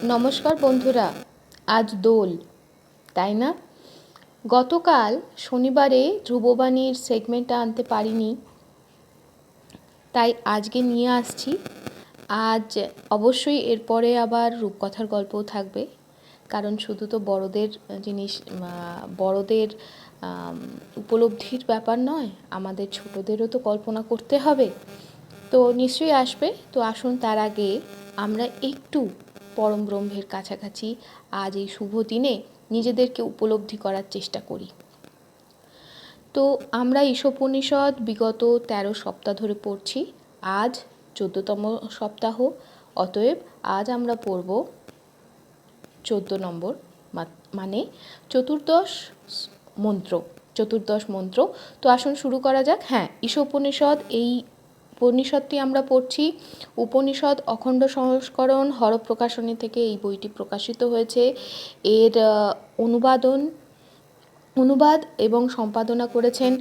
নমস্কার বন্ধুরা, আজ দোল, তাই না? গতকাল শনিবারে ধ্রুববাণীর সেগমেন্টটা আনতে পারিনি, তাই আজকে নিয়ে আসছি। আজ অবশ্যই এরপরে আবার রূপকথার গল্পও থাকবে, কারণ শুধু তো বড়দের জিনিস, বড়দের উপলব্ধির ব্যাপার নয়, আমাদের ছোটদেরও তো কল্পনা করতে হবে। তো নিশ্চয়ই আসবে। তো আসুন তার আগে আমরা একটু পরম ব্রহ্মের কাছাকাছি আজ এই শুভ দিনে নিজেদেরকে উপলব্ধি করার চেষ্টা করি। তো আমরা ঈশোপনিষদ বিগত 13 সপ্তাহ ধরে পড়ছি। আজ 14তম সপ্তাহ, অতএব আজ আমরা পড়ব 14 নম্বর, মানে চতুর্দশ মন্ত্র। তো আসুন শুরু করা যাক। হ্যাঁ, ঈশোপনিষদ, এই উপনিষদটি আমরা পড়ছি। উপনিষদ অখণ্ড সংস্করণ হরপ্রকাশনী থেকে এই বইটি প্রকাশিত হয়েছে। এর অনুবাদ এবং সম্পাদনা করেছেন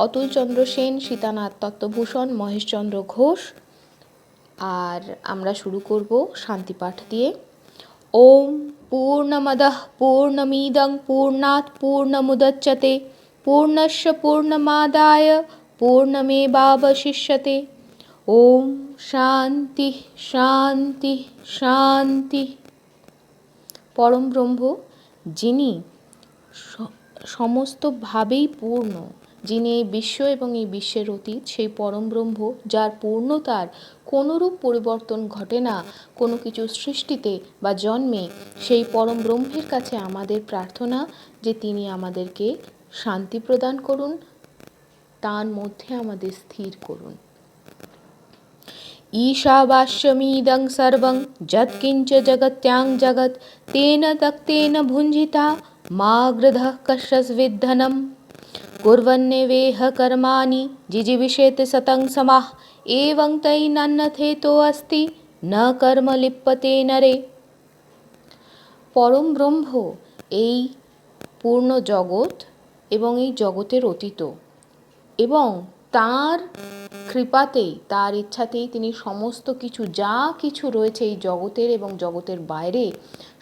অতুল চন্দ্র সেন, সীতানাথ তত্ত্বভূষণ, মহেশচন্দ্র ঘোষ। আর আমরা শুরু করব শান্তিপাঠ দিয়ে। ওম পূর্ণমদঃ পূর্ণমিদং পূর্ণাৎ পূর্ণমুদচ্যতে পূর্ণস্য পূর্ণমাদায় পূর্ণমেবাবশিষ্যতে। ওম শান্তি শান্তি শান্তি। পরম ব্রহ্ম, যিনি সমস্তভাবেই পূর্ণ, যিনি এই বিশ্ব এবং এই বিশ্বের অতীত, সেই পরম ব্রহ্ম, যার পূর্ণতার কোনোরূপ পরিবর্তন ঘটে না কোনো কিছু সৃষ্টিতে বা জন্মে, সেই পরম ব্রহ্মের কাছে আমাদের প্রার্থনা যে তিনি আমাদেরকে শান্তি প্রদান করুন, তার মধ্যে আমাদের স্থির করুন। ঈশাবাস্যমিদং সর্বং যৎকিঞ্চ জগত্যাং জগৎ তেন তক্তেন ভুঞ্জিতা মা গৃধঃ কশ্যস্বিদ্ধনম কুর্বন্নেবেহ কর্মাণি জিজিবিষেত সতং সমাহ এবং তৈনান্যথেতো অস্তি ন কর্ম লিপ্যতে নরে। পরম ব্রহ্ম এই পূর্ণ জগৎ এবং এই জগতের অতীত, এবং তার কৃপাতেই, তার ইচ্ছাতেই তিনি সমস্ত কিছু, যা কিছু রয়েছে এই জগতের এবং জগতের বাইরে,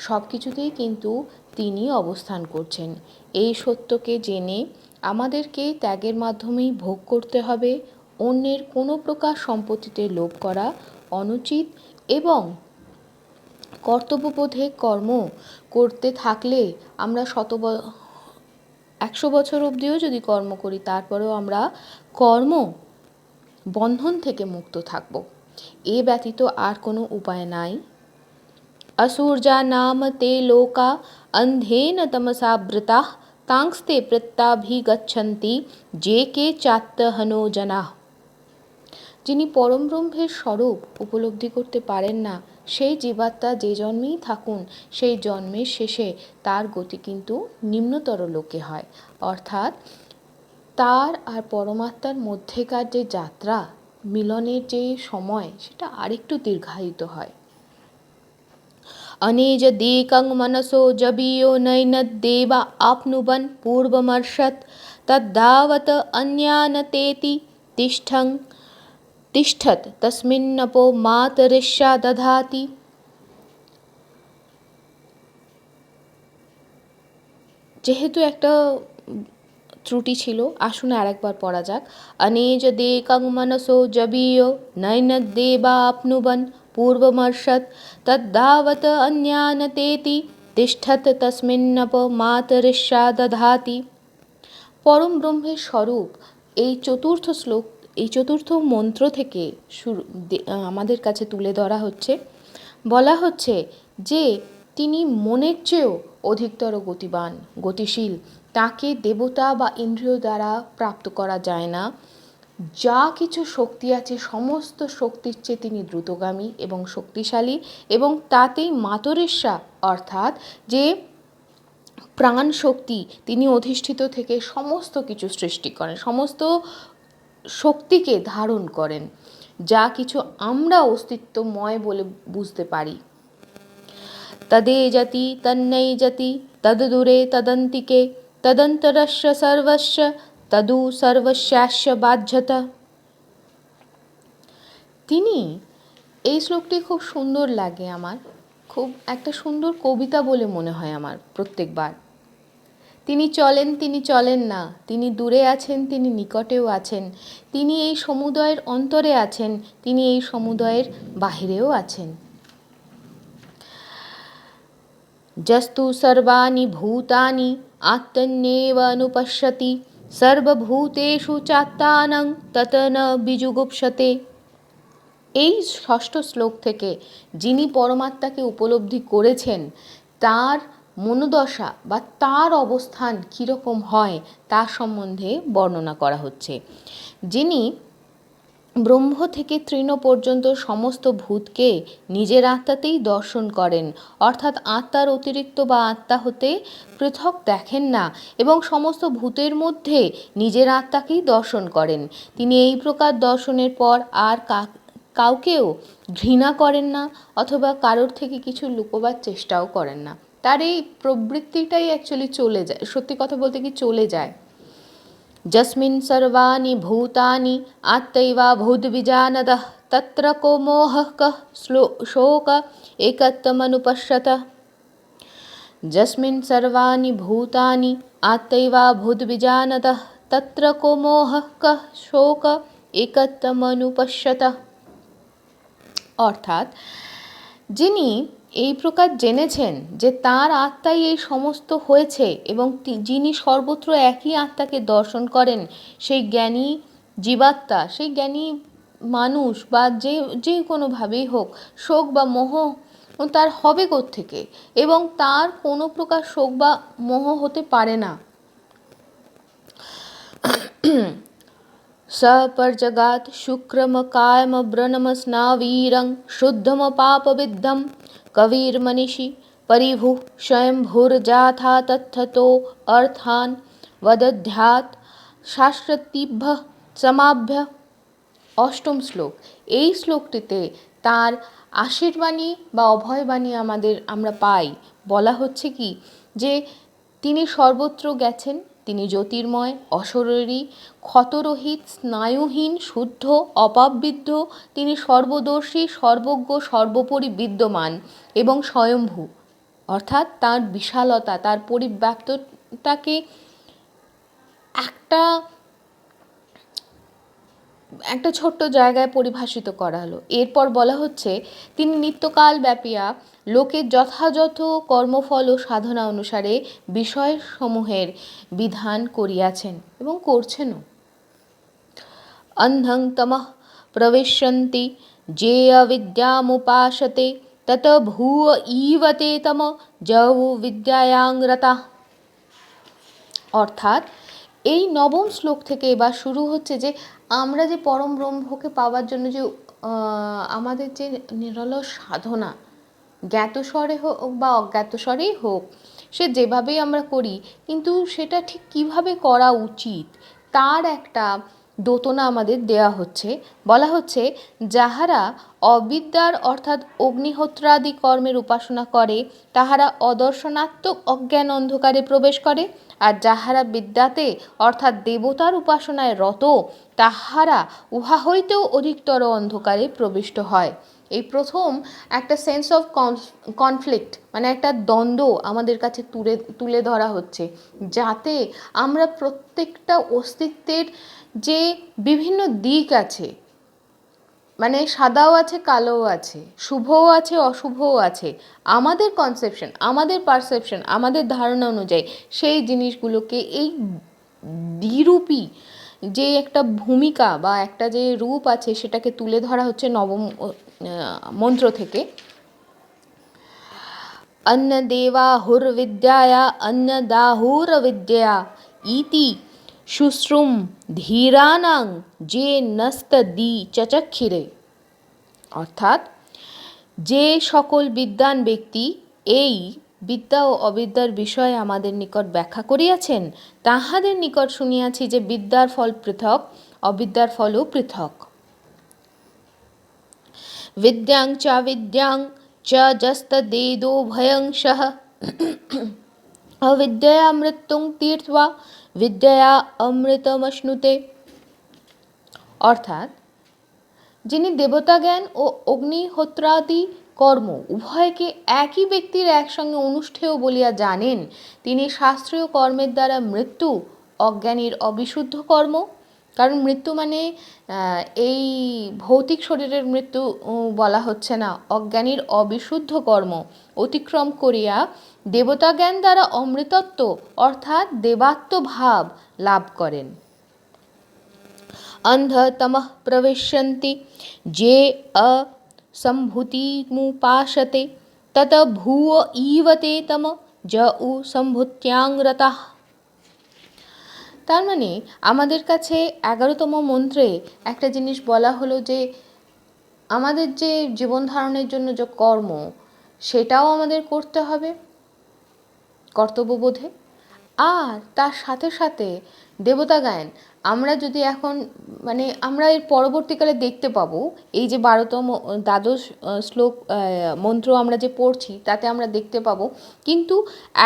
সব কিছুতেই কিন্তু তিনি অবস্থান করছেন। এই সত্যকে জেনে আমাদেরকে ত্যাগের মাধ্যমেই ভোগ করতে হবে। অন্যের কোনো প্রকার সম্পত্তিতে লোভ করা অনুচিত, এবং কর্তব্যবোধে কর্ম করতে থাকলে আমরা 100 বছর অবধিও যদি কর্ম করি, তারপরেও আমরা কর্ম বন্ধন থেকে মুক্ত থাকব। এ ব্যতীত আর কোনো উপায় নাই। असुर्जा नाम ते लोका अंधेन तमसावृता तांस्ते प्रत्याभिगच्छन्ति जे के चात्तहनो जनाः। যিনি পরম ব্রহ্মের স্বরূপ উপলব্ধি করতে পারেন না, সেই জীবাত্মা যে জন্মেই থাকুন, সেই জন্মের শেষে তার গতি কিন্তু নিম্নতর লোকে হয়। অর্থাৎ তার আর পরমাত্মার মধ্যেকার যে যাত্রা, মিলনের যে সময়, সেটা আরেকটু দীর্ঘায়িত হয়। अनेज देकं मनसो जबियो नैनद्देवा आप्नुवन् पूर्वमर्षत् तद्धावत अन्यानतेति तिष्ठत् तस्मिन्नपो मातरिष्या दधाति। যেহেতু একটা ত্রুটি ছিল, আসুন আরেকবার পড়া যাক। अनेज देकं मनसो जबियो नैनद्देवा आप्नुवन् पूर्वमर्षत् तद्धावत अन्यानतेति तिष्ठत् तस्मिन्नप मातरिष्या दधाति। পরম ব্রহ্মের স্বরূপ এই চতুর্থ মন্ত্র থেকে আমাদের কাছে তুলে ধরা হচ্ছে। বলা হচ্ছে যে তিনি মনের চেয়েও অধিকতর গতিশীল। তাকে দেবতা বা ইন্দ্রিয় দ্বারা প্রাপ্ত করা যায় না। যা কিছু শক্তি আছে, সমস্ত শক্তির চেয়ে তিনি দ্রুতগামী এবং শক্তিশালী, এবং তাতেই মাতরেশ্বর, অর্থাৎ যে প্রাণ শক্তি, তিনি অধিষ্ঠিত থেকে সমস্ত কিছু সৃষ্টি করেন, সমস্ত শক্তিকে ধারণ করেন, যা কিছু আমরা অস্তিত্বময় বলে বুঝতে পারি। তদেজতি তন্নৈজতি তদ্দূরে তদন্তিকে তদন্তরস্য সর্বস্য তদু সর্বস্যাস্য বাধ্যত। তিনি, এই শ্লোকটি খুব সুন্দর লাগে আমার, খুব একটা সুন্দর কবিতা বলে মনে হয় আমার প্রত্যেকবার। তিনি চলেন না, তিনি দূরে আছেন, তিনি নিকটেও আছেন, তিনি এই সমুদয়ের অন্তরে আছেন, তিনি এই সমুদয়ের বাহিরেও আছেন। যস্তু সর্বাণি ভূতানি আত্মন্যেব অনুপশ্যতি সর্বভূতেষু চাত্মানং তত ন বিজুগুপ্সতে। এই ষষ্ঠ শ্লোক থেকে যিনি পরমাত্মাকে উপলব্ধি করেছেন তার মনোদশা বা তার অবস্থান কীরকম হয় তার সম্বন্ধে বর্ণনা করা হচ্ছে। যিনি ব্রহ্ম থেকে তৃণ পর্যন্ত সমস্ত ভূতকে নিজের আত্মাতেই দর্শন করেন, অর্থাৎ আত্মার অতিরিক্ত বা আত্মা হতে পৃথক দেখেন না এবং সমস্ত ভূতের মধ্যে নিজের আত্মাকেই দর্শন করেন। তিনি এই প্রকার দর্শনের পর আর কাউকেও ঘৃণা করেন না অথবা কারোর থেকে কিছু লুকোবার চেষ্টাও করেন না। তার এই প্রবৃত্তিটাই অ্যাকচুয়ালি চলে যায়, সত্যি কথা বলতে কি চলে যায়। যস্মিন সর্বাণি ভূতানি আত্মৈবা ভূতবিজানদঃ তত্র কো মোহঃ কঃ শোক একত্বমনুপশ্যতঃ। যস্মিন সর্বাণি ভূতানি আত্মৈবা ভূতবিজানদঃ তত্র কো মোহঃ কঃ শোক একত্বমনুপশ্যতঃ। অর্থাৎ যিনি এই প্রকার জেনেছেন যে তার আত্মাই এই সমস্ত হয়েছে এবং যিনি সর্বত্র একই আত্মাকে দর্শন করেন, সেই জ্ঞানী জীবাত্মা, সেই জ্ঞানী মানুষ বা যে কোনোভাবেই হোক শোক বা মোহ তার হবে কোত্থেকে এবং তার কোনো প্রকার শোক বা মোহ হতে পারে না। सपर्जगात शुक्रम कायम ब्रनम स्नावीरं शुद्धम पापविद्धं कविर्मनीषी परिभु स्वयंभुर्जाथा तत्थतो अर्थान् वदध्यात् शास्त्रतिभ्य समाभ्य। অষ্টম শ্লোক। এই শ্লোকটিতে তার আশীর্বাণী বা অভয়বাণী আমরা পাই। বলা হচ্ছে কি যে তিনি সর্বত্র গেছেন, তিনি জ্যোতির্ময়, অশরীরী, ক্ষতরহিত, স্নায়ুহীন, শুদ্ধ, অপাবৃদ্ধ, তিনি সর্বদর্শী, সর্বজ্ঞ, সর্বোপরি বিদ্যমান এবং স্বয়ম্ভূ, অর্থাৎ তার বিশালতা, তার পরিব্যাপ্ততাকে একটা ছোট্ট জায়গায় পরিভাষিত করা হলো। এরপর বলা হচ্ছে তিনি নিত্যকাল ব্যাপিয়া লোকের যথাযথ কর্মফল ও সাধনা অনুসারে বিষয়সমূহের বিধান করিয়াছেন এবং করছেনও। অন্ধং তমঃ প্রবিশ্যন্তি যে অবিদ্যামুপাসতে তত ভূয় ঈবতে তম যৌ বিদ্যায়াং রতা। অর্থাৎ এই নবম শ্লোক থেকে এবার শুরু হচ্ছে যে আমরা যে পরম ব্রহ্মকে পাওয়ার জন্য যে আমাদের যে নিরলস সাধনা, জ্ঞাতস্বরে হোক বা অজ্ঞাতস্বরেই হোক, সে যেভাবেই আমরা করি, কিন্তু সেটা ঠিক কিভাবে করা উচিত তার একটা দোতনা আমাদের দেয়া হচ্ছে। বলা হচ্ছে যাহারা অবিদ্যার অর্থাৎ অগ্নিহোত্রাদি কর্মের উপাসনা করে তাহারা অদর্শনাত্মক অজ্ঞান অন্ধকারে প্রবেশ করে, আর যাহারা বিদ্যাতে অর্থাৎ দেবতার উপাসনায় রত তাহারা উহা হইতেও অধিকতর অন্ধকারে প্রবিষ্ট হয়। এই প্রথম একটা সেন্স অফ কনফ্লিক্ট, মানে একটা দ্বন্দ্ব আমাদের কাছে তুলে ধরা হচ্ছে, যাতে আমরা প্রত্যেকটা অস্তিত্বের যে বিভিন্ন দিক আছে, মানে সাদাও আছে, কালোও আছে, শুভও আছে, অশুভও আছে, আমাদের কনসেপশন, আমাদের পারসেপশন, আমাদের ধারণা অনুযায়ী সেই জিনিসগুলোকে এই দ্বিরূপী যে একটা ভূমিকা বা একটা যে রূপ আছে সেটাকে তুলে ধরা হচ্ছে নবম মন্ত্র থেকে। अन्नदेवाहुर्विद्याया अन्नदाहुरविद्या इति शुश्रुम धीरानां जे नस्तदी चचक्षिरे। অর্থাৎ যে সকল বিদ্বান ব্যক্তি এই বিদ্যা ও অবিদ্যার বিষয়ে আমাদের নিকট ব্যাখ্যা করিয়াছেন তাহাদের নিকট শুনিয়াছি যে বিদ্যার ফল পৃথক, অবিদ্যার ফলও পৃথক। বিদ্যাং চ বিদ্যাং চ যস্তদেদো ভয়ং সহ অবিদ্যয়া মৃত্যুং তীর্থা বিদ্যয়া অমৃতমশ্নুতে। অর্থাৎ যিনি দেবতা জ্ঞান ও অগ্নিহোত্রাদি কর্ম উভয়কে একই ব্যক্তির একসঙ্গে অনুষ্ঠেয় বলিয়া জানেন, তিনি শাস্ত্রীয় কর্মের দ্বারা মৃত্যু অজ্ঞানীর অবিশুদ্ধ কর্ম, কারণ মৃত্যু মানে এই ভৌতিক শরীরের মৃত্যু বলা হচ্ছে না, অজ্ঞানীর অবিশুদ্ধ কর্ম অতিক্রম করিয়া দেবতা জ্ঞান দ্বারা অমৃতত্ব অর্থাৎ দেবাত্ম ভাব লাভ করেন। अंधतमः प्रविशन्ति जे असम्भूतिमुपासते तत भूय ईवते तम ज उ সম্ভূত্যাংরতাঃ। তার মানে আমাদের কাছে 11তম মন্ত্রে একটা জিনিস বলা হলো যে আমাদের যে জীবন ধারণের জন্য যে কর্ম সেটাও আমাদের করতে হবে কর্তব্যবোধে, আর তার সাথে সাথে দেবতা গায়ন। আমরা যদি এখন মানে আমরা এর পরবর্তীকালে দেখতে পাবো এই যে 12তম দ্বাদশ শ্লোক মন্ত্র আমরা যে পড়ছি তাতে আমরা দেখতে পাবো, কিন্তু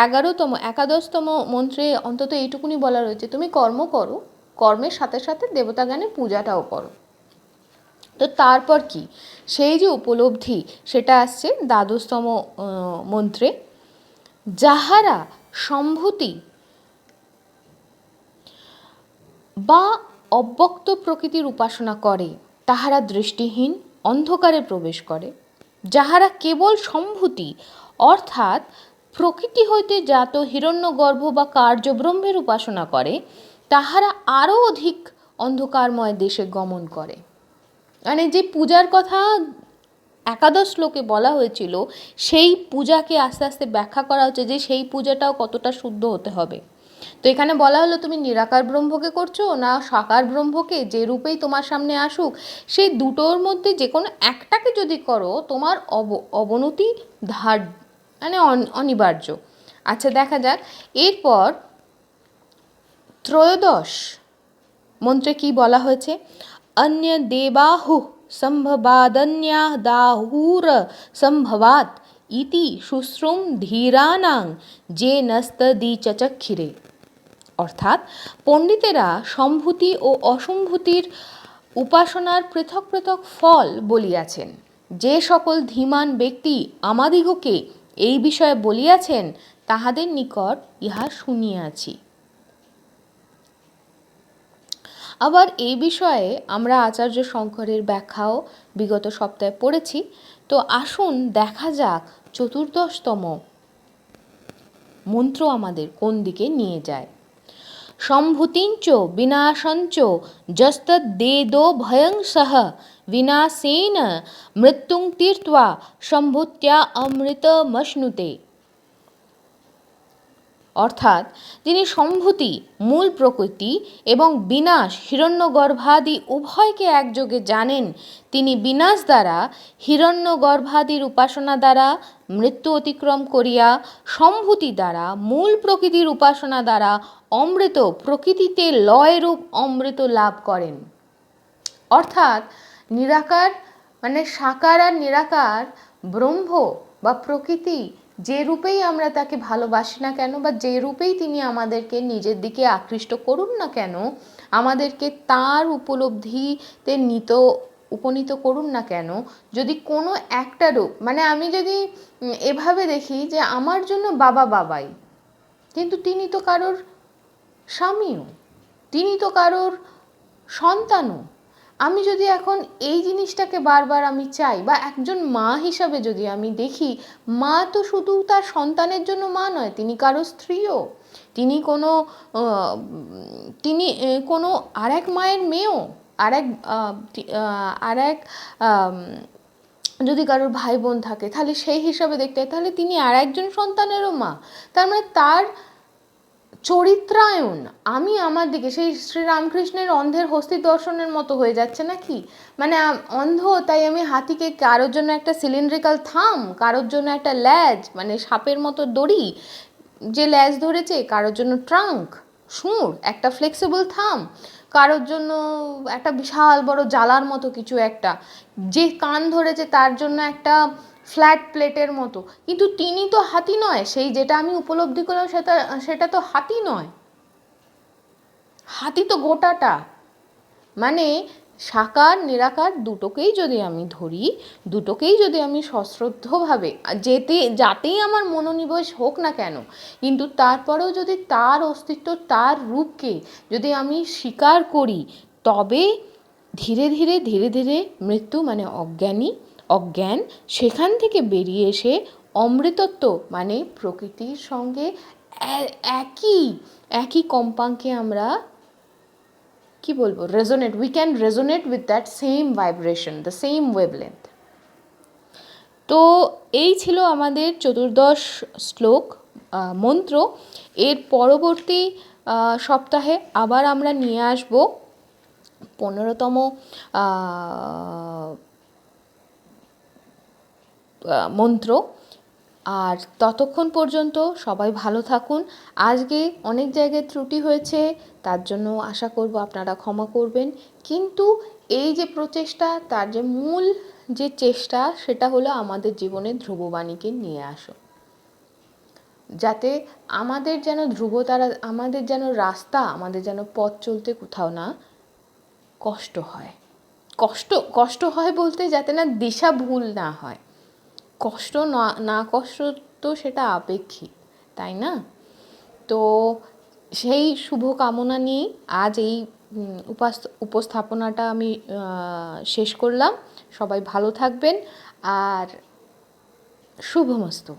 11তম 11তম মন্ত্রে অন্তত এইটুকুনি বলা রয়েছে তুমি কর্ম করো, কর্মের সাথে সাথে দেবতা গানের পূজাটাও করো। তো তারপর কি সেই যে উপলব্ধি সেটা আসছে দ্বাদশতম মন্ত্রে, যাহারা সম্ভূতি বা অব্যক্ত প্রকৃতির উপাসনা করে তাহারা দৃষ্টিহীন অন্ধকারে প্রবেশ করে, যাহারা কেবল সম্ভূতি অর্থাৎ প্রকৃতি হইতে জাত হিরণ্যগর্ভ বা কার্যব্রহ্মের উপাসনা করে তাহারা আরও অধিক অন্ধকারময় দেশে গমন করে। মানে যে পূজার কথা 11 শ্লোকে বলা হয়েছিল সেই পূজাকে আস্তে আস্তে ব্যাখ্যা করা হচ্ছে যে সেই পূজাটাও কতটা শুদ্ধ হতে হবে। তো এখানে বলা হলো তুমি নিরাকার ব্রহ্মকে করছো না সাকার ব্রহ্মকে, যে রূপেই তোমার সামনে আসুক সেই দুটোর মধ্যে যে কোনো একটাকে যদি করো তোমার অবনতি ধার মানে অনিবার্য। আচ্ছা দেখা যাক এরপর ত্রয়োদশ মন্ত্রে কি বলা হয়েছে, अन्य देवाहु संभवादन्या दाहुर संभवात इति शुश्रुम धीरानां जे नस्तदी चचक्षिरे। অর্থাৎ পণ্ডিতেরা সম্ভূতি ও অসম্ভূতির উপাসনার পৃথক পৃথক ফল বলিয়াছেন, যে সকল ধীমান ব্যক্তি আমাদিগকে এই বিষয়ে বলিয়াছেন তাহাদের নিকট ইহা শুনিয়াছি। আবার এই বিষয়ে আমরা আচার্য শঙ্করের ব্যাখ্যাও বিগত সপ্তাহে পড়েছি। তো আসুন দেখা যাক 14তম মন্ত্র আমাদের কোন দিকে নিয়ে যায়। সম্ভূতিঞ্চ বিনাশঞ্চ যস্তদ্দেদো ভয়ং সহ বিনাশেন মৃত্যুং তীর্ত্বা সম্ভূত্যা অমৃতমশ্নুতে। অর্থাৎ যিনি সম্ভূতি মূল প্রকৃতি এবং বিনাশ হিরণ্যগর্ভাদি উভয়কে একযোগে জানেন, তিনি বিনাশ দ্বারা হিরণ্যগর্ভাদির উপাসনা দ্বারা মৃত্যু অতিক্রম করিয়া সম্ভূতি দ্বারা মূল প্রকৃতির উপাসনা দ্বারা অমৃত প্রকৃতিতে লয়রূপ অমৃত লাভ করেন। অর্থাৎ নিরাকার মানে সাকার আর নিরাকার ব্রহ্ম বা প্রকৃতি যে রূপেই আমরা তাকে ভালোবাসি না কেন বা যে রূপেই তিনি আমাদেরকে নিজের দিকে আকৃষ্ট করুন না কেন, আমাদেরকে তার উপলব্ধিতে উপনীত করুন না কেন, যদি কোনো একটা রূপ মানে আমি যদি এভাবে দেখি যে আমার জন্য বাবা বাবাই, কিন্তু তিনি তো কারোর স্বামীও, তিনি তো কারোর সন্তানও। আমি যদি এখন এই জিনিসটাকে বারবার আমি চাই বা একজন মা হিসাবে যদি আমি দেখি, মা তো শুধু তার সন্তানের জন্য মা নয়, তিনি কারো স্ত্রীও, তিনি কোনো আরেক মায়ের মেয়েও, আরেক যদি কারোর ভাই বোন থাকে তাহলে সেই হিসাবে দেখতে হয়, তাহলে তিনি আর একজন সন্তানেরও মা। তার মানে তার চরিত্রায়ন আমি আমার দিকে সেই শ্রীরামকৃষ্ণের অন্ধের হস্তি দর্শনের মতো হয়ে যাচ্ছে নাকি, মানে অন্ধ তাই আমি হাতিকে কারোর জন্য একটা সিলিন্ড্রিক্যাল থাম, কারোর জন্য একটা ল্যাজ মানে সাপের মতো দড়ি যে ল্যাজ ধরেছে, কারোর জন্য ট্রাঙ্ক সুঁড় একটা ফ্লেক্সিবল থাম, কারোর জন্য একটা বিশাল বড় জালার মতো কিছু একটা, যে কান ধরেছে তার জন্য একটা ফ্ল্যাট প্লেটের মতো, কিন্তু তিনি তো হাতি নয়, সেই যেটা আমি উপলব্ধি করলাম সেটা তো হাতি নয়, হাতি তো গোটাটা, মানে সাকার নিরাকার দুটোকেই যদি আমি ধরি, দুটোকেই যদি আমি সশ্রদ্ধভাবে যাতেই আমার মনোনিবেশ হোক না কেন, কিন্তু তারপরেও যদি তার অস্তিত্ব, তার রূপকে যদি আমি স্বীকার করি, তবে ধীরে ধীরে ধীরে ধীরে মৃত্যু মানে অজ্ঞান সেখান থেকে বেরিয়ে এসে অমৃতত্ব মানে প্রকৃতির সঙ্গে একই কম্পাঙ্কে আমরা কি বলবো, we can resonate with that same vibration, the same wavelength. তো এই ছিল আমাদের চতুর্দশ শ্লোক মন্ত্র। এর পরবর্তী সপ্তাহে আবার আমরা নিয়ে আসব 15তম মন্ত্র। আর ততক্ষণ পর্যন্ত সবাই ভালো থাকুন। আজকে অনেক জায়গায় ত্রুটি হয়েছে, তার জন্য আশা করব আপনারা ক্ষমা করবেন। কিন্তু এই যে প্রচেষ্টা, তার যে মূল যে চেষ্টা, সেটা হলো আমাদের জীবনে ধ্রুববাণীকে নিয়ে আসো, যাতে আমাদের যেন ধ্রুবতারা, আমাদের যেন রাস্তা, আমাদের যেন পথ চলতে কোথাও না কষ্ট হয়। কষ্ট হয় বলতে যাতে না দিশা ভুল না হয়। কষ্ট না কষ্ট তো সেটা আপেক্ষিক, তাই না? তো সেই শুভ কামনা নিয়ে আজ এই উপস্থাপনাটা আমি শেষ করলাম। সবাই ভালো থাকবেন আর শুভমস্তু।